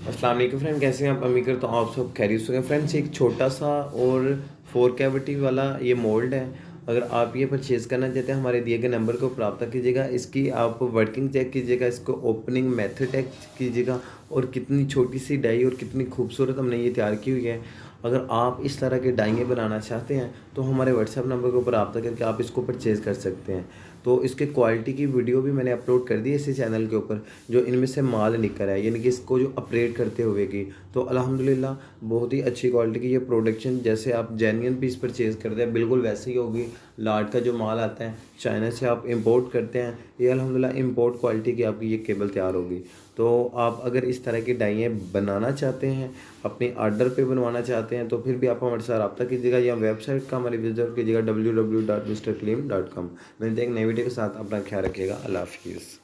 अस्सलाम वालेकुम फ्रेंड, कैसे हैं आप? उम्मीद करता हूँ आप सब खैरियत से होंगे। फ्रेंड्स, एक छोटा सा और 4 कैविटी वाला ये मोल्ड है। अगर आप ये परचेज़ करना चाहते हैं, हमारे दिए गए नंबर को रब्ता कीजिएगा। इसकी आप वर्किंग चेक कीजिएगा, इसको ओपनिंग मेथड चेक कीजिएगा और कितनी छोटी सी डाई और कितनी खूबसूरत हमने ये तैयार की हुई है। अगर आप इस तरह के डाइयाँ बनाना चाहते हैं तो हमारे व्हाट्सएप नंबर के ऊपर रब्ता करके आप इसको परचेज़ कर सकते हैं। तो इसके क्वालिटी की वीडियो भी मैंने अपलोड कर दी है इसी चैनल के ऊपर, जो इनमें से माल निकल है, यानी कि इसको जो ऑपरेट करते हुए की। तो अल्हम्दुलिल्लाह बहुत ही अच्छी क्वालिटी की ये प्रोडक्शन, जैसे आप जेन्युइन पीस परचेज़ करते हैं बिल्कुल वैसे ही होगी। लाट का जो माल आता है चाइना से आप इंपोर्ट करते हैं, ये अल्हम्दुलिल्लाह इंपोर्ट क्वालिटी की आपकी ये केबल तैयार होगी। तो आप अगर इस तरह की डाइयाँ बनाना चाहते हैं, अपने आर्डर पे बनवाना चाहते हैं, तो फिर भी आप हमारे साथ रब्ता कीजिएगा या वेबसाइट का हमारी विजिट कीजिएगा www.mrkalim.com। मिलते हैं एक नई वीडियो के साथ। अपना ख्याल रखिएगा। अल्लाह हाफिज़।